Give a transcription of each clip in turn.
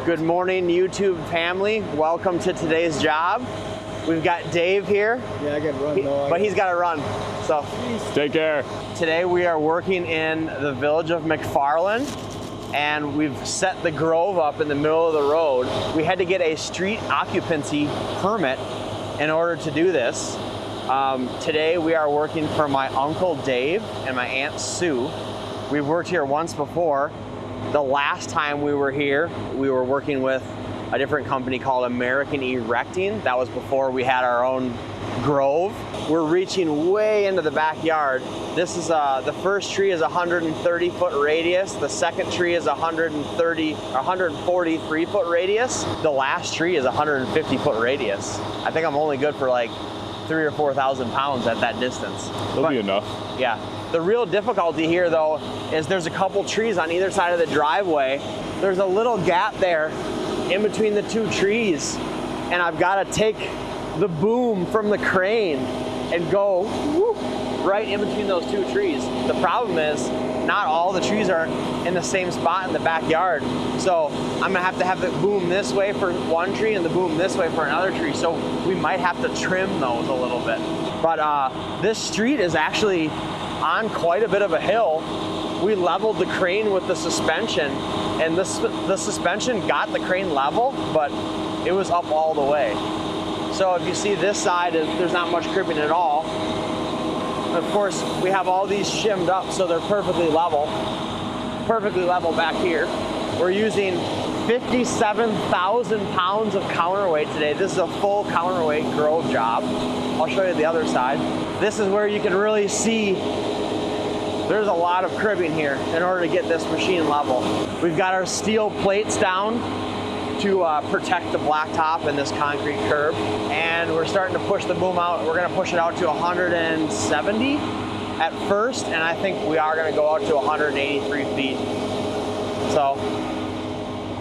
Good morning, YouTube family. Welcome to today's job. We've got Dave here. Yeah, I gotta run though. But he's got to run, so. Take care. Today we are working in the Village of McFarland, and we've set the grove up in the middle of the road. We had to get a street occupancy permit in order to do this. Today we are working for my Uncle Dave and my Aunt Sue. We've worked here once before. The last time we were here, we were working with a different company called American Erecting. That was before we had our own grove. We're reaching way into the backyard. This is the first tree is 130 foot radius. The second tree is 143 foot radius. The last tree is 150 foot radius. I think I'm only good for like 3,000 or 4,000 pounds at that distance. That'll be enough. Yeah. The real difficulty here though is there's a couple trees on either side of the driveway. There's a little gap there in between the two trees, and I've got to take the boom from the crane and go whoop, right in between those two trees. The problem is not all the trees are in the same spot in the backyard, so I'm gonna have to have the boom this way for one tree and the boom this way for another tree, so we might have to trim those a little bit. But this street is actually on quite a bit of a hill. We leveled the crane with the suspension, and the suspension got the crane level, but it was up all the way. So if you see this side, there's not much cribbing at all. And of course, we have all these shimmed up so they're perfectly level back here. We're using 57,000 pounds of counterweight today. This is a full counterweight grove job. I'll show you the other side. This is where you can really see there's a lot of cribbing here in order to get this machine level. We've got our steel plates down to protect the blacktop and this concrete curb. And we're starting to push the boom out. We're gonna push it out to 170 at first, and I think we are gonna go out to 183 feet. So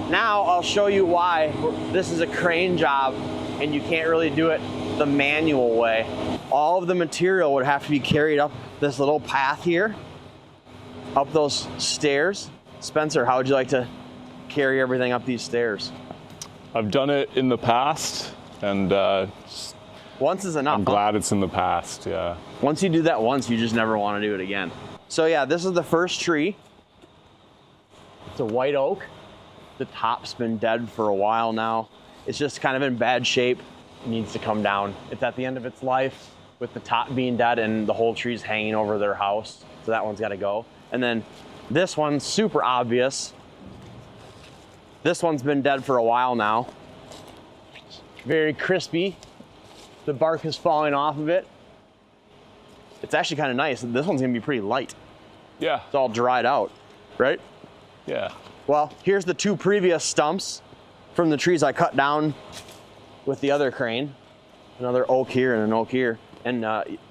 now I'll show you why this is a crane job and you can't really do it the manual way. All of the material would have to be carried up this little path here, up those stairs. Spencer, how would you like to carry everything up these stairs? I've done it in the past, and once is enough. I'm glad it's in the past, yeah. Once you do that once, you just never want to do it again. So yeah, this is the first tree. It's a white oak. The top's been dead for a while now. It's just kind of in bad shape. It needs to come down. It's at the end of its life with the top being dead and the whole tree's hanging over their house. So that one's got to go. And then this one's super obvious. This one's been dead for a while now. Very crispy. The bark is falling off of it. It's actually kind of nice. This one's gonna be pretty light. Yeah. It's all dried out, right? Yeah. Well, here's the two previous stumps from the trees I cut down with the other crane. Another oak here and an oak here. And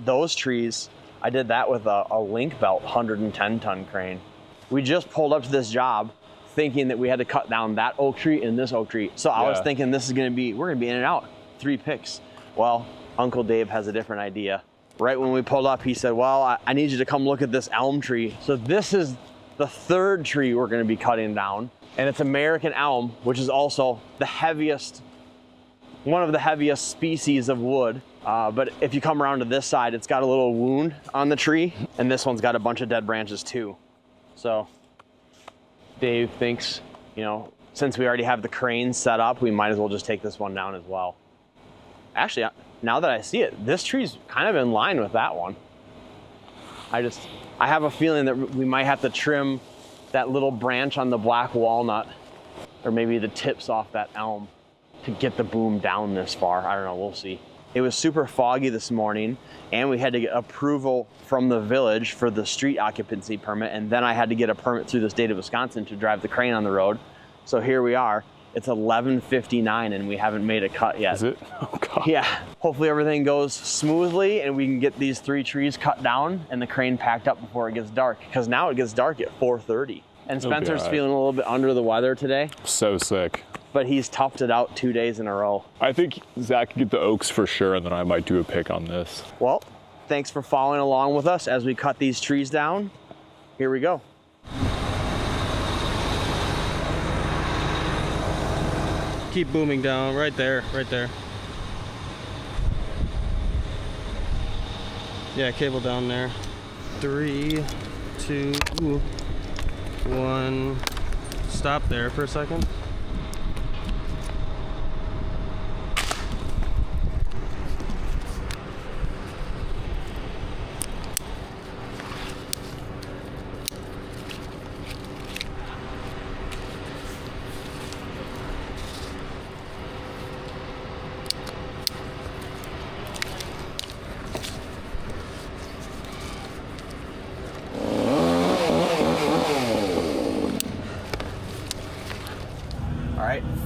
those trees, I did that with a link belt 110 ton crane. We just pulled up to this job thinking that we had to cut down that oak tree and this oak tree. So I was thinking we're gonna be in and out, 3 picks. Well, Uncle Dave has a different idea. Right when we pulled up, he said, well, I need you to come look at this elm tree. So this is the third tree we're gonna be cutting down. And it's American elm, which is also the heaviest, one of the heaviest species of wood. But if you come around to this side, it's got a little wound on the tree, and this one's got a bunch of dead branches too. So Dave thinks, since we already have the crane set up, we might as well just take this one down as well. Actually, now that I see it, this tree's kind of in line with that one. I have a feeling that we might have to trim that little branch on the black walnut, or maybe the tips off that elm to get the boom down this far. I don't know, we'll see. It was super foggy this morning, and we had to get approval from the village for the street occupancy permit, and then I had to get a permit through the state of Wisconsin to drive the crane on the road. So here we are. It's 11:59 and we haven't made a cut yet. Is it? Oh God. Yeah, hopefully everything goes smoothly and we can get these 3 trees cut down and the crane packed up before it gets dark, because now it gets dark at 4:30. And Spencer's feeling a little bit under the weather today. So sick. But he's toughed it out 2 days in a row. I think Zach can get the oaks for sure, and then I might do a pick on this. Well, thanks for following along with us as we cut these trees down. Here we go. keep booming down. Right there, right there. Yeah, cable down there. 3, 2, 1. Stop there for a second.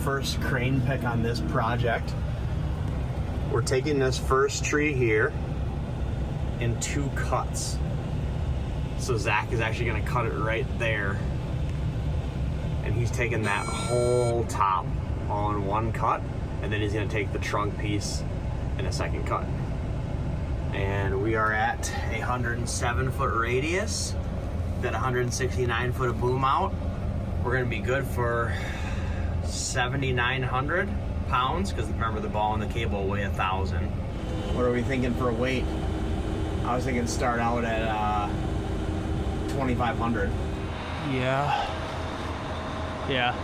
First crane pick on this project. We're taking this first tree here in 2 cuts. So Zach is actually going to cut it right there, and he's taking that whole top all in 1 cut, and then he's going to take the trunk piece in a 2nd cut. And we are at a 107-foot radius, got 169 foot of boom out. We're going to be good for 7,900 pounds, because remember the ball and the cable weigh 1,000. What are we thinking for a weight? I was thinking start out at 2,500. Yeah. Yeah.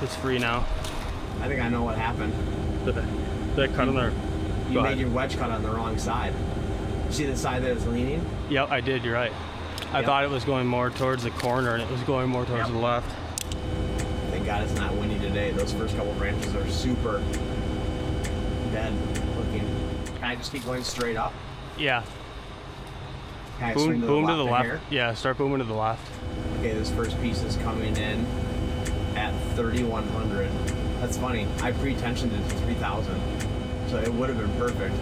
It's free now. I think I know what happened. Did that cut on there? You made your wedge cut on the wrong side. See the side that is leaning? Yep, I did. You're right. I thought it was going more towards the corner, and it was going more towards the left. Thank God it's not windy today. Those first couple branches are super dead looking. Can I just keep going straight up? Yeah. Can I Boom, swing to boom the to the left? left. Yeah, start booming to the left. Okay, this first piece is coming in at 3,100. That's funny. I pre-tensioned it to 3,000, so it would have been perfect.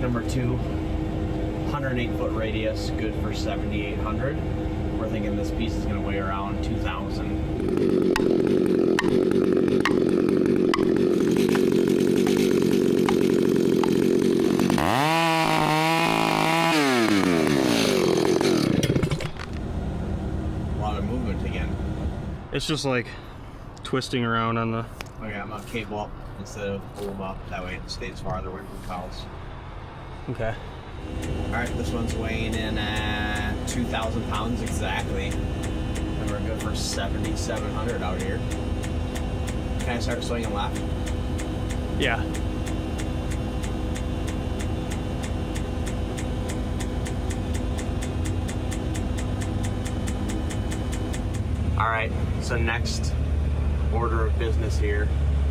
Number 2, 108-foot radius, good for 7,800. We're thinking this piece is going to weigh around 2,000. A lot of movement again. It's just like twisting around on the... Okay, I'm going to cable up instead of boom up. That way it stays farther away from the cows. Okay. All right, this one's weighing in at 2,000 pounds exactly. And we're good for 7,700 out here. Can I start swinging left? Yeah. All right, so next order of business here.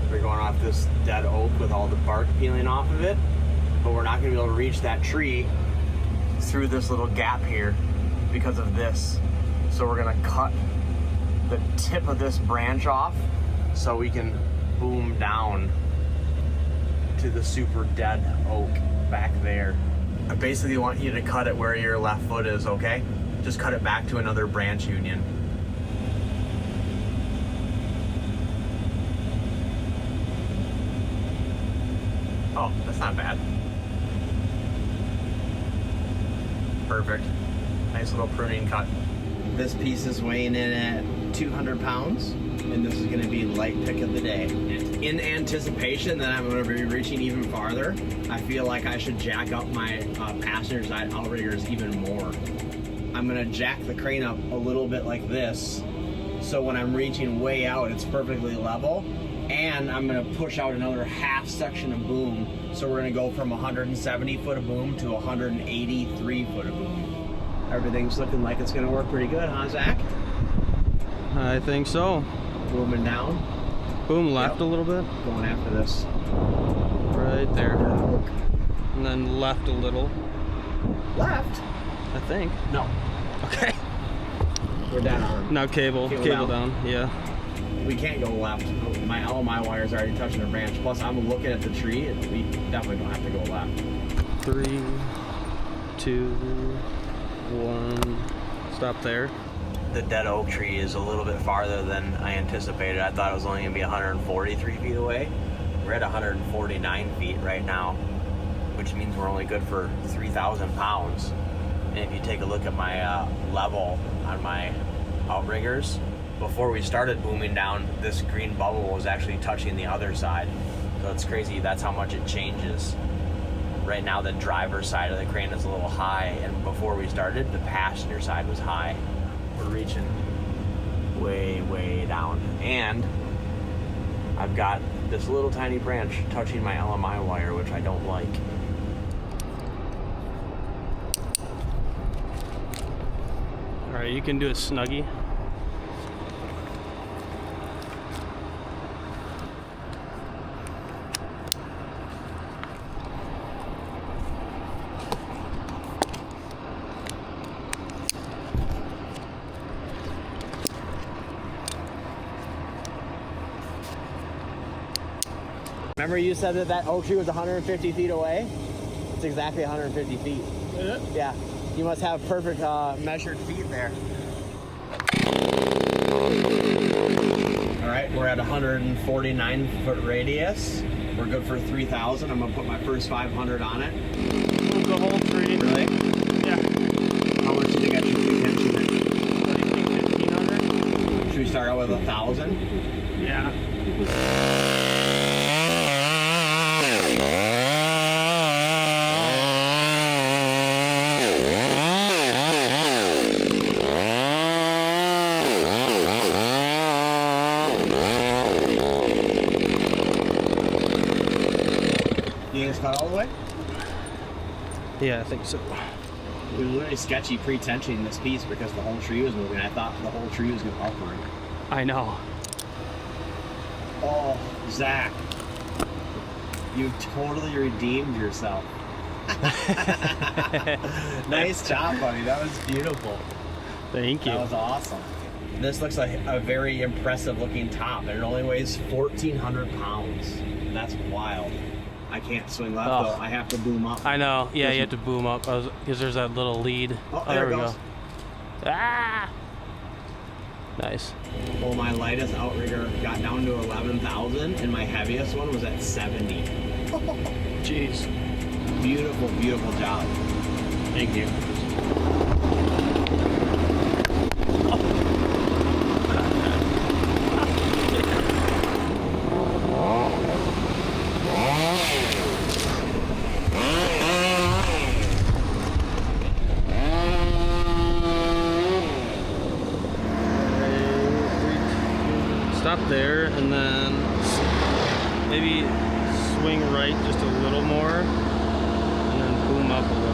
We're going off this dead oak with all the bark peeling off of it, but we're not gonna be able to reach that tree through this little gap here because of this. So we're gonna cut the tip of this branch off so we can boom down to the super dead oak back there. I basically want you to cut it where your left foot is, okay? Just cut it back to another branch union. Oh, that's not bad. Perfect. Nice little pruning cut. This piece is weighing in at 200 pounds, and this is going to be light pick of the day. In anticipation that I'm going to be reaching even farther, I feel like I should jack up my passenger side outriggers even more. I'm going to jack the crane up a little bit like this, so when I'm reaching way out, it's perfectly level. And I'm going to push out another half section of boom, so we're going to go from 170 foot of boom to 183 foot of boom. Everything's looking like it's going to work pretty good, huh, Zach? I think so. Booming down. Boom left a little bit. Going after this. Right there. And then left a little. Left? I think. No. Okay. We're dead on. Now cable down. Yeah. We can't go left. All my wires are already touching the branch. Plus, I'm looking at the tree, and we definitely don't have to go left. 3, 2, 1. Stop there. The dead oak tree is a little bit farther than I anticipated. I thought it was only going to be 143 feet away. We're at 149 feet right now, which means we're only good for 3,000 pounds. And if you take a look at my level on my outriggers, before we started booming down, this green bubble was actually touching the other side. So it's crazy, that's how much it changes. Right now the driver's side of the crane is a little high, and before we started, the passenger side was high. We're reaching way, way down. And I've got this little tiny branch touching my LMI wire, which I don't like. All right, you can do a snuggie. Remember you said that oak tree was 150 feet away? It's exactly 150 feet. Is it? Yeah. You must have perfect measured feet there. All right, we're at 149 foot radius. We're good for 3,000. I'm gonna put my first 500 on it. The whole tree. Really? Yeah. How much do you think I should retention it? What do you think, 1,500? Should we start out with 1,000? Yeah. You think it's cut all the way? Yeah, I think so. It was really sketchy pre-tensioning this piece because the whole tree was moving. I thought the whole tree was going to upward. I know. Oh, Zach. You totally redeemed yourself. Nice job, buddy. That was beautiful. Thank you. That was awesome. This looks like a very impressive looking top. It only weighs 1,400 pounds. That's wild. I can't swing left though. I have to boom up. I know. Yeah, you have to boom up because there's that little lead. Oh, there we go. Ah! Nice. Well, my lightest outrigger got down to 11,000, and my heaviest one was at 70. Jeez. Beautiful, beautiful job. Thank you. Stop there and then maybe swing right just a little more and then boom up a little.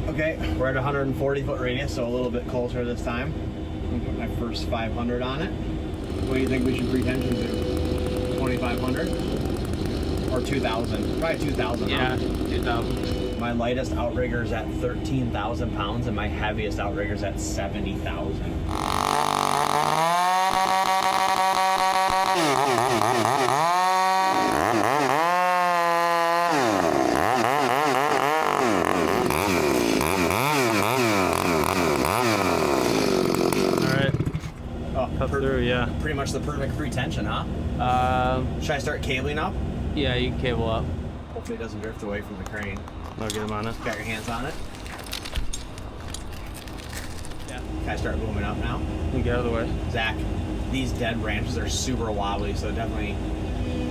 Okay, we're at 140 foot radius, so a little bit closer this time. I'm gonna put my first 500 on it. What do you think we should pretension to? 2,500 or 2,000? Probably 2,000. Yeah, 2,000. My lightest outrigger is at 13,000 pounds, and my heaviest outrigger is at 70,000. Through, yeah. Pretty much the perfect pretension, huh? Should I start cabling up? Yeah, you can cable up. Hopefully it doesn't drift away from the crane. I'll get him on it. Got your hands on it? Yeah. Can I start moving up now? You get out of the way. Zach, these dead branches are super wobbly, so definitely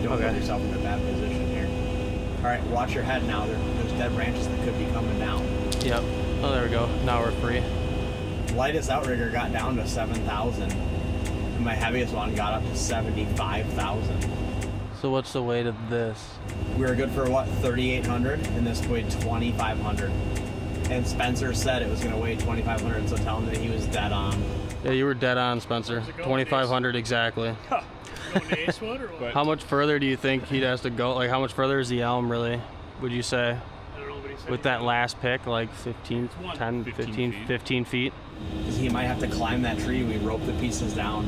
don't put yourself in a bad position here. All right, watch your head now. There's dead branches that could be coming down. Yep. Oh, there we go. Now we're free. Lightest outrigger got down to 7,000. And my heaviest one got up to 75,000. So what's the weight of this? We were good for what, 3,800, and this weighed 2,500. And Spencer said it was going to weigh 2,500, so tell him that he was dead on. Yeah, you were dead on, Spencer. 2,500 exactly. How much further do you think he has to go? Like, how much further is the elm really, would you say? I don't know what he said. With that last pick, like 15 feet? He might have to climb that tree. We roped the pieces down.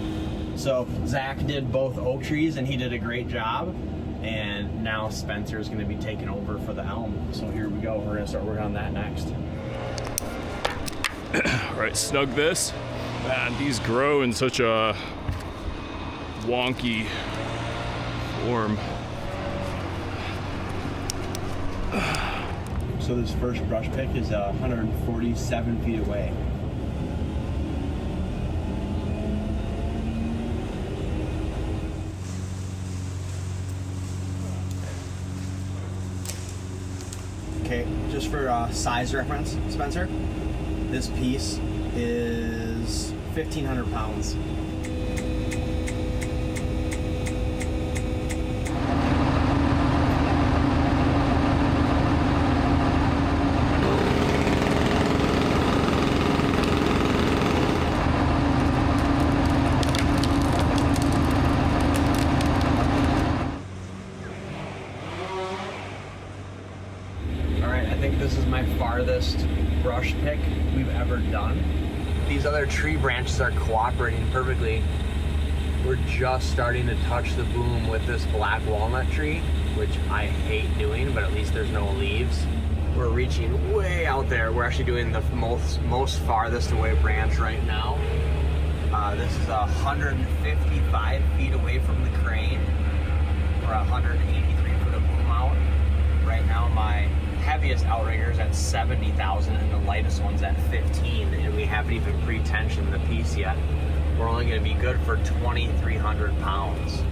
So Zach did both oak trees, and he did a great job. And now Spencer's going to be taking over for the elm. So here we go. We're going to start working on that next. All right, snug this. Man, these grow in such a wonky form. So this first brush pick is 147 feet away. Okay, just for size reference, Spencer, this piece is 1,500 pounds. This is my farthest brush pick we've ever done. These other tree branches are cooperating perfectly. We're just starting to touch the boom with this black walnut tree, which I hate doing, but at least there's no leaves. We're reaching way out there. We're actually doing the most farthest away branch right now. This is 155 feet away from the crane. We're 183 foot of boom out. Right now my heaviest outriggers at 70,000 and the lightest one's at 15, and we haven't even pre-tensioned the piece yet. We're only going to be good for 2,300 pounds.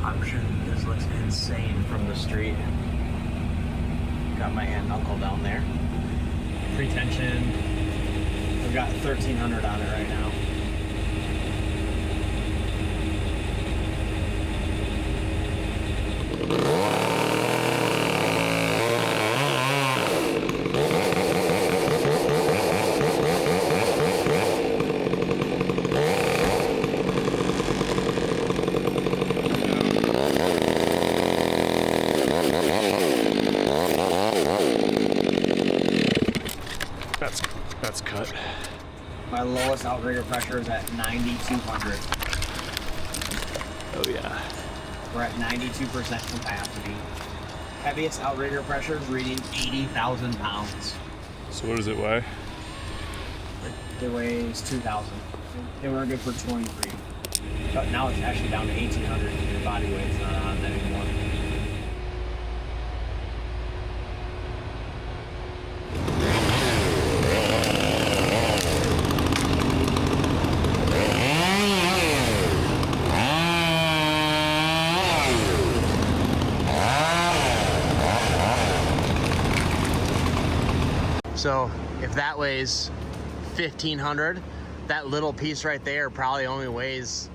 I'm sure this looks insane from the street. Got my aunt and uncle down there. Pre-tension. We've got 1,300 on it right now. That's cut. My lowest outrigger pressure is at 9,200. Oh yeah. We're at 92% capacity. Heaviest outrigger pressure is reading 80,000 pounds. So what does it weigh? It weighs 2,000. And we're good for 23. But now it's actually down to 1,800. Your body weight's not on it anymore. So if that weighs 1,500, that little piece right there probably only weighs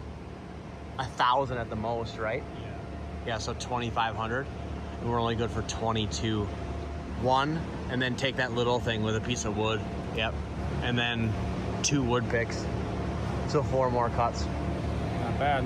1,000 at the most, right? Yeah, so 2,500, and we're only good for 22. One, and then take that little thing with a piece of wood, yep, and then 2 wood picks, so 4 more cuts. Not bad.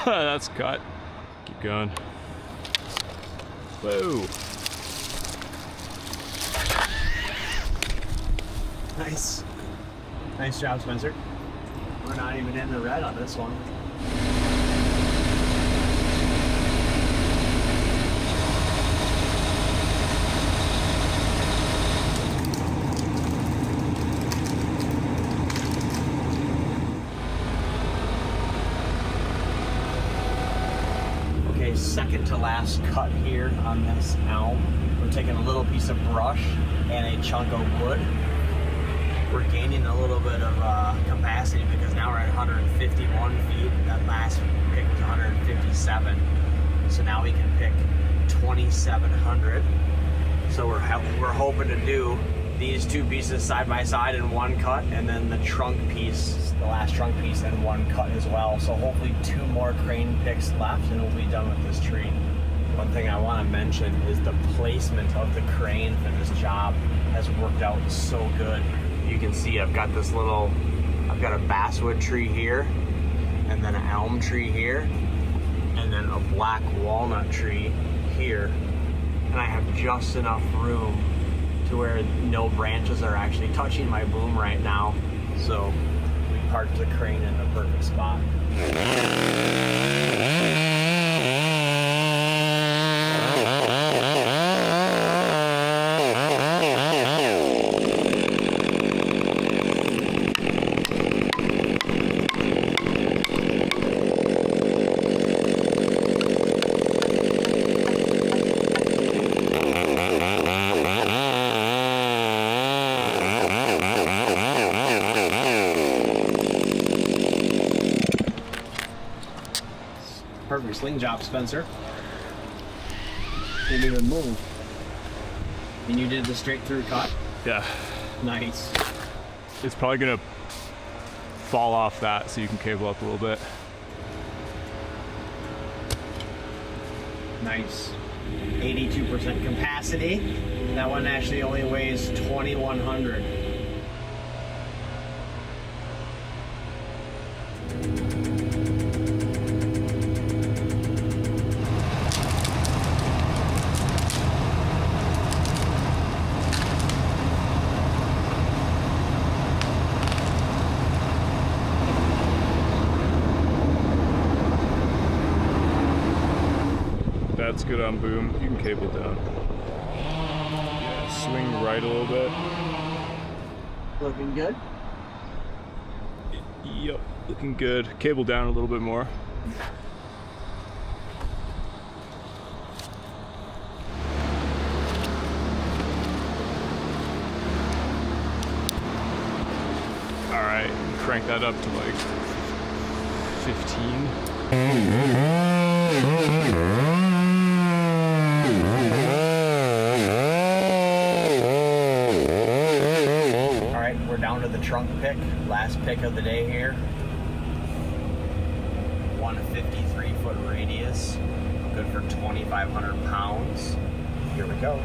That's cut. Keep going. Whoa. Nice. Nice job, Spencer. We're not even in the red on this one. Okay, second to last cut here on this elm. We're taking a little piece of brush and a chunk of wood. We're gaining a little bit of capacity because now we're at 151 feet. That last pick was 157. So now we can pick 2,700. So we're hoping to do these two pieces side by side in one cut, and then the trunk piece, the last trunk piece, in one cut as well. So hopefully 2 more crane picks left and we'll be done with this tree. One thing I want to mention is the placement of the crane for this job has worked out so good. You can see I've got a basswood tree here, and then an elm tree here, and then a black walnut tree here. And I have just enough room to where no branches are actually touching my boom right now. So we parked the crane in the perfect spot. Perfect sling job, Spencer. Didn't even move. And you did the straight through cut? Yeah. Nice. It's probably gonna fall off that so you can cable up a little bit. Nice. 82% capacity. That one actually only weighs 2,100. That's good on boom. You can cable down. Yeah, swing right a little bit. Looking good? Yep, looking good. Cable down a little bit more. All right, crank that up to like 15. Down to the trunk pick, last pick of the day here. 153 foot radius, good for 2,500 pounds. Here we go.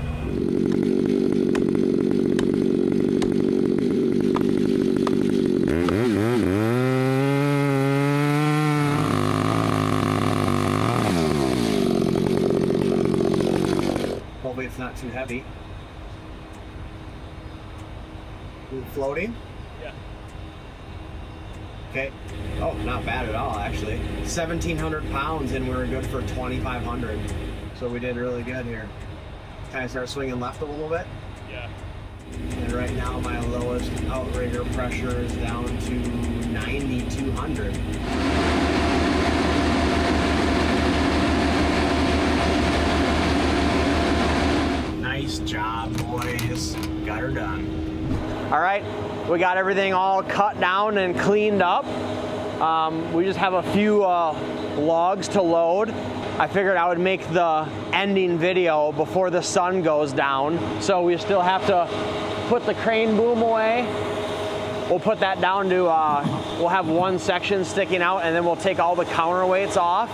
Hopefully it's not too heavy. Floating? Yeah. Okay. Oh, not bad at all, actually. 1,700 pounds, and we were good for 2,500. So we did really good here. Can I start swinging left a little bit? Yeah. And right now, my lowest outrigger pressure is down to 9,200. Nice job, boys. Got her done. All right, we got everything all cut down and cleaned up. We just have a few logs to load. I figured I would make the ending video before the sun goes down. So we still have to put the crane boom away. We'll put that down to, we'll have one section sticking out, and then we'll take all the counterweights off.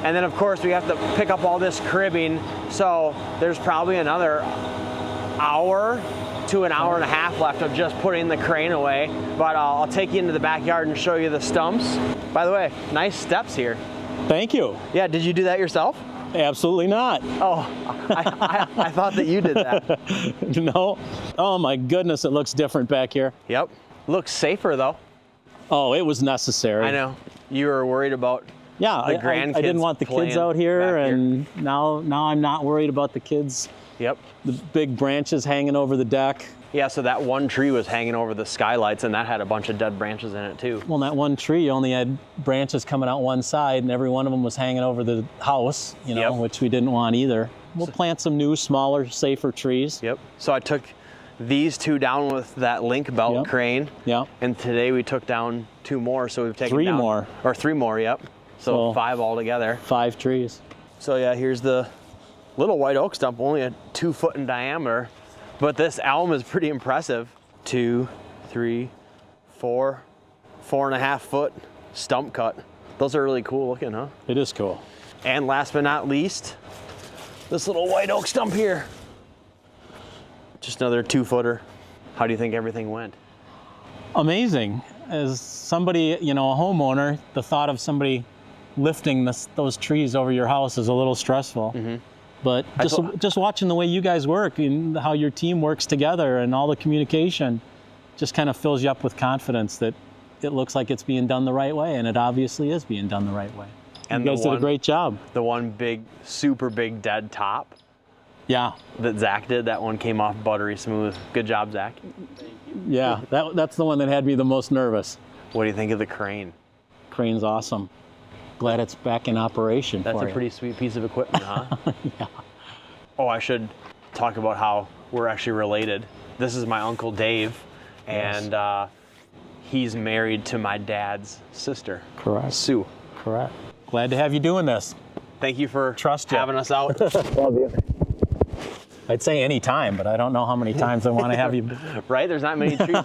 And then of course we have to pick up all this cribbing. So there's probably another hour to an hour and a half left of just putting the crane away. But I'll take you into the backyard and show you the stumps. By the way, nice steps here. Thank you. Yeah, did you do that yourself? Absolutely not. Oh, I thought that you did that. No. Oh my goodness, it looks different back here. Yep. Looks safer though. Oh, it was necessary. I know. You were worried about the grandkids. I didn't want the kids out here, and now I'm not worried about the kids. Yep. The big branches hanging over the deck. Yeah, so that one tree was hanging over the skylights, and that had a bunch of dead branches in it too. Well, that one tree only had branches coming out one side, and every one of them was hanging over the house, you know, which we didn't want either. We'll plant some new, smaller, safer trees. Yep. So I took these two down with that link belt crane. Yep. And today we took down 2 more, so we've taken three down, more. Or 3 more, yep. So 5 altogether. 5 trees. So yeah, here's the little white oak stump, only a 2 foot in diameter, but this elm is pretty impressive. 2, 3, 4, 4.5 foot stump cut. Those are really cool looking, huh? It is cool. And last but not least, this little white oak stump here. Just another 2 footer. How do you think everything went? Amazing. As somebody, you know, a homeowner, the thought of somebody lifting those trees over your house is a little stressful. Mm-hmm. But just watching the way you guys work and how your team works together and all the communication just kind of fills you up with confidence that it looks like it's being done the right way, and it obviously is being done the right way. And you guys did a great job. The one big, super big dead top. Yeah. That Zach did, that one came off buttery smooth. Good job, Zach. Yeah, that's the one that had me the most nervous. What do you think of the crane? Crane's awesome. Glad it's back in operation. That's a pretty sweet piece of equipment, huh? Yeah. Oh, I should talk about how we're actually related. This is my Uncle Dave, and he's married to my dad's sister. Correct. Sue. Correct. Glad to have you doing this. Thank you for having us out. Love you. I'd say any time, but I don't know how many times I want to have you. Right? There's not many trees.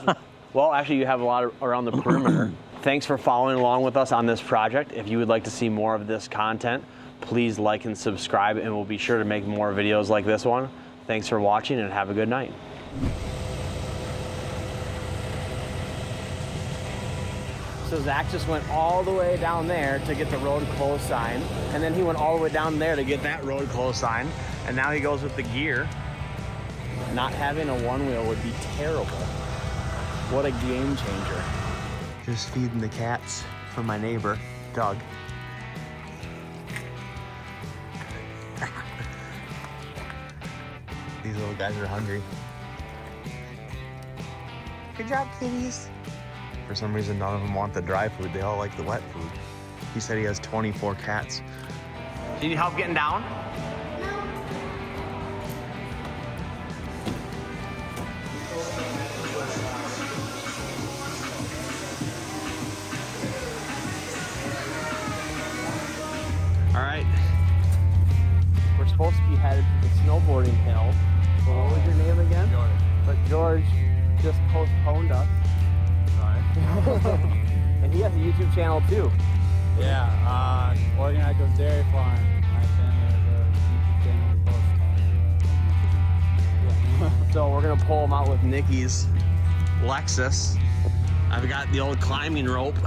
Well, actually, you have a lot around the perimeter. Thanks for following along with us on this project. If you would like to see more of this content, please like and subscribe, and we'll be sure to make more videos like this one. Thanks for watching, and have a good night. So Zach just went all the way down there to get the road closed sign, and then he went all the way down there to get that road closed sign, and now he goes with the gear. Not having a one wheel would be terrible. What a game changer. Just feeding the cats for my neighbor, Doug. These little guys are hungry. Good job, kitties. For some reason, none of them want the dry food. They all like the wet food. He said he has 24 cats. Do you need help getting down? All right. We're supposed to be headed to the snowboarding hill. What was your name again? George. But George just postponed us. And he has a YouTube channel too. Yeah, Organizers Dairy Farm. My family has a YouTube channel we post. Yeah. So we're gonna pull him out with Nikki's Lexus. I've got the old climbing rope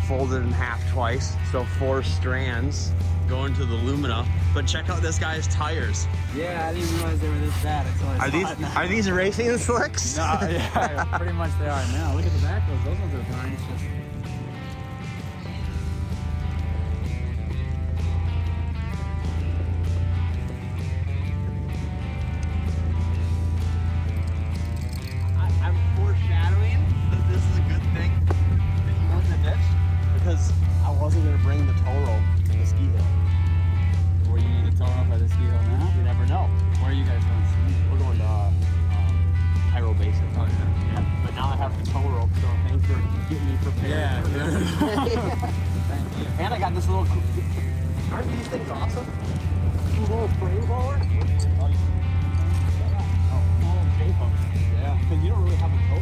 folded in half twice, so 4 strands going to the Lumina. But check out this guy's tires. Yeah, I didn't realize they were this bad until I saw it. Are these racing slicks? No, yeah, pretty much they are now. Look at the back ones. Those ones are fine. It's just... I'm foreshadowing that this is a good thing that you went in the ditch, because I wasn't gonna bring the tow rope to the ski hill. Where you need to tow up by the ski hill now? You never know. Where are you guys going? We're going to Pyro Basin. Oh, yeah. But now I have the tow rope, so thanks for getting me prepared. Aren't these things awesome? Little frame blower? Yeah, because you don't really have a tow.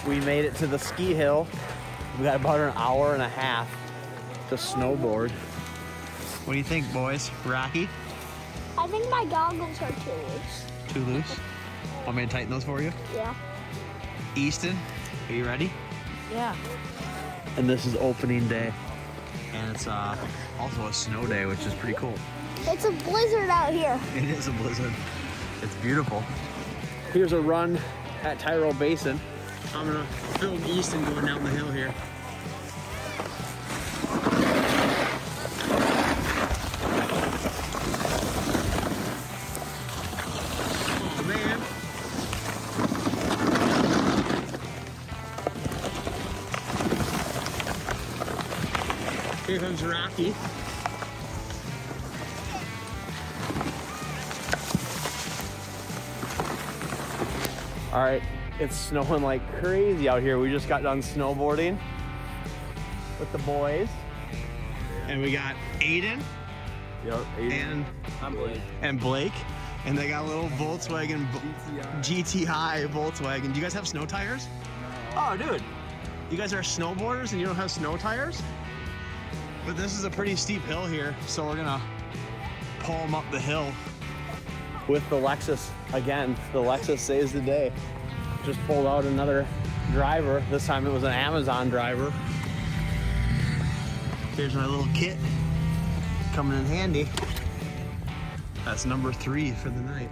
We made it to the ski hill. We got about an hour and a half to snowboard. What do you think, boys? Rocky? I think my goggles are too loose. Too loose? Want me to tighten those for you? Yeah. Easton, are you ready? Yeah. And this is opening day. And it's also a snow day, which is pretty cool. It's a blizzard out here. It is a blizzard. It's beautiful. Here's a run at Tyrrell Basin. I'm gonna film Easton going down the hill here. Oh man. Here comes Rocky. All right, it's snowing like crazy out here. We just got done snowboarding with the boys. And we got Aiden. Yep. And Blake. And they got a little Volkswagen GTI Volkswagen. Do you guys have snow tires? Oh, dude. You guys are snowboarders and you don't have snow tires? But this is a pretty steep hill here, so we're gonna pull them up the hill with the Lexus again. The Lexus saves the day. Just pulled out another driver. This time it was an Amazon driver. Here's my little kit coming in handy. That's number 3 for the night.